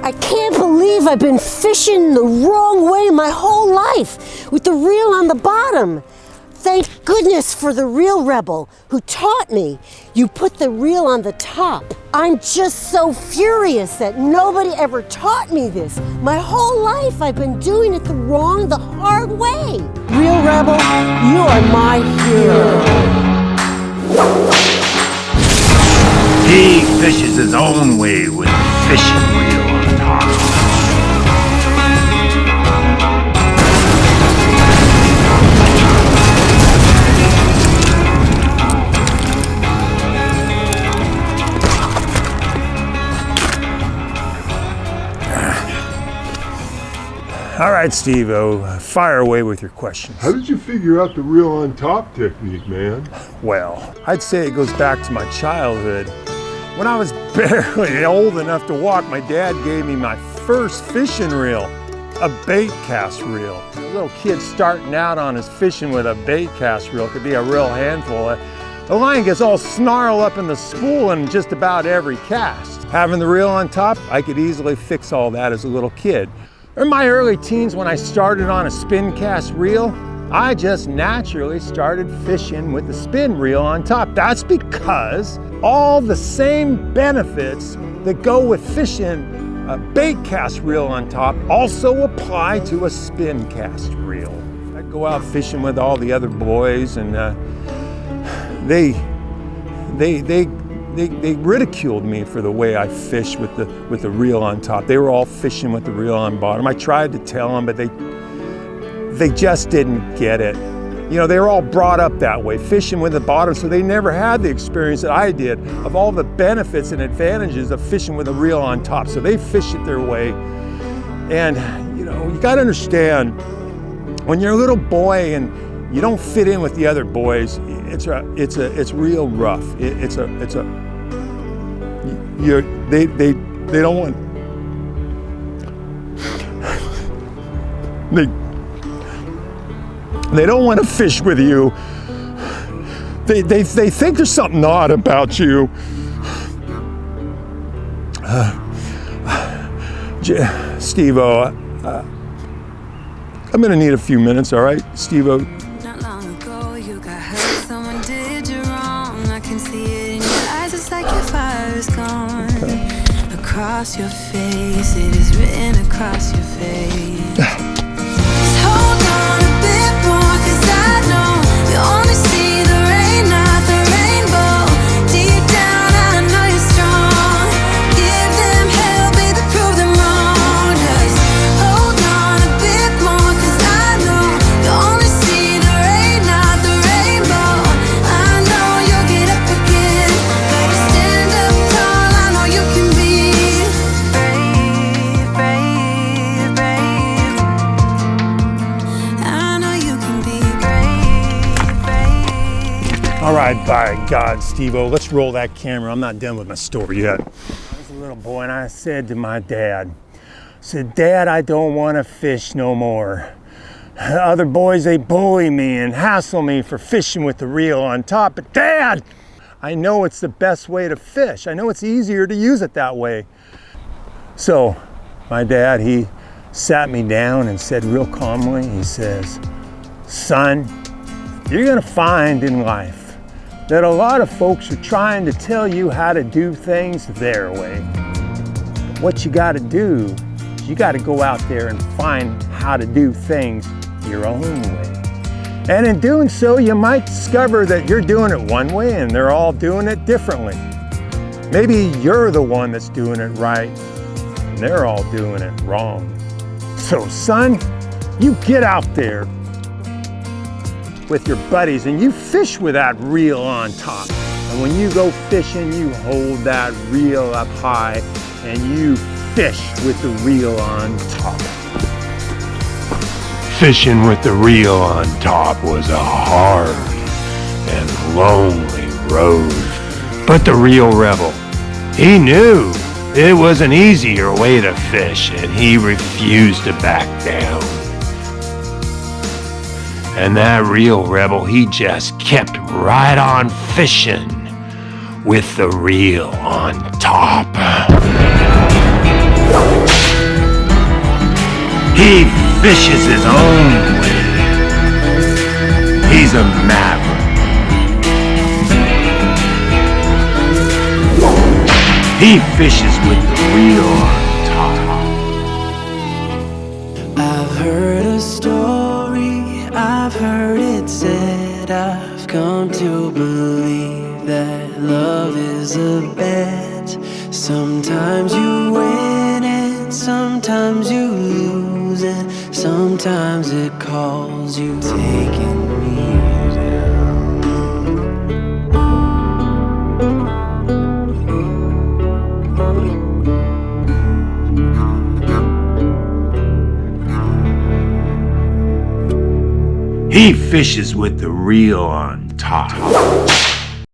I can't believe I've been fishing the wrong way my whole life, with the reel on the bottom. Thank goodness for the reel rebel who taught me you put the reel on the top. I'm just so furious that nobody ever taught me this. My whole life I've been doing it the hard way. Reel rebel, you are my hero. He fishes his own way with the fishing reel on top. All right, Steve-O, fire away with your questions. How did you figure out the reel on top technique, man? Well, I'd say it goes back to my childhood. When I was barely old enough to walk, my dad gave me my first fishing reel, a bait cast reel. A little kid starting out on his fishing with a bait cast reel could be a real handful. The line gets all snarled up in the spool in just about every cast. Having the reel on top, I could easily fix all that as a little kid. In my early teens, when I started on a spin cast reel, I just naturally started fishing with the spin reel on top. That's because all the same benefits that go with fishing a bait cast reel on top also apply to a spin cast reel. I'd go out fishing with all the other boys, and they ridiculed me for the way I fished with the reel on top. They were all fishing with the reel on bottom. I tried to tell them, but they just didn't get it. You know, they were all brought up that way, fishing with the bottom, so they never had the experience that I did of all the benefits and advantages of fishing with a reel on top. So they fish it their way. And, you know, you gotta understand, when you're a little boy and you don't fit in with the other boys, it's real rough. They don't want, they don't want to fish with you. They think there's something odd about you. Steve-O, I'm gonna need a few minutes, all right, Steve-O? Not long ago, you got hurt, someone did you wrong. I can see it in your eyes, it's like your fire is gone. Okay. Across your face, it is written across your face. Just hold on a bit more, 'cause I know you only see the rain, not the rainbow. Deep down, I know you're strong. Give them hell, baby, prove them wrong. Just hold on a bit more, 'cause I know you only see the rain, not the rainbow. I know you'll get up again. Gotta stand up tall, I know you can be brave, brave, brave. I know you can be brave, brave, brave. All right, by God, Steve-O, let's roll that camera. I'm not done with my story yet. I was a little boy and I said to my dad, Dad, I don't want to fish no more. Other boys, they bully me and hassle me for fishing with the reel on top. But Dad, I know it's the best way to fish. I know it's easier to use it that way. So my dad, he sat me down and said real calmly, he says, son, you're gonna find in life that a lot of folks are trying to tell you how to do things their way. What you gotta do is you gotta go out there and find how to do things your own way. And in doing so, you might discover that you're doing it one way and they're all doing it differently. Maybe you're the one that's doing it right and they're all doing it wrong. So son, you get out there with your buddies and you fish with that reel on top. And when you go fishing, you hold that reel up high and you fish with the reel on top. Fishing with the reel on top was a hard and lonely road. But the reel rebel, he knew it was an easier way to fish, and he refused to back down. And that reel rebel, he just kept right on fishing with the reel on top. He fishes his own way. He's a maverick. He fishes with the reel on top. I've heard a story, I've heard it said, I've come to believe that love is a bet. Sometimes you win and sometimes you lose, and sometimes it calls you taking me down. He fishes with the reel on top.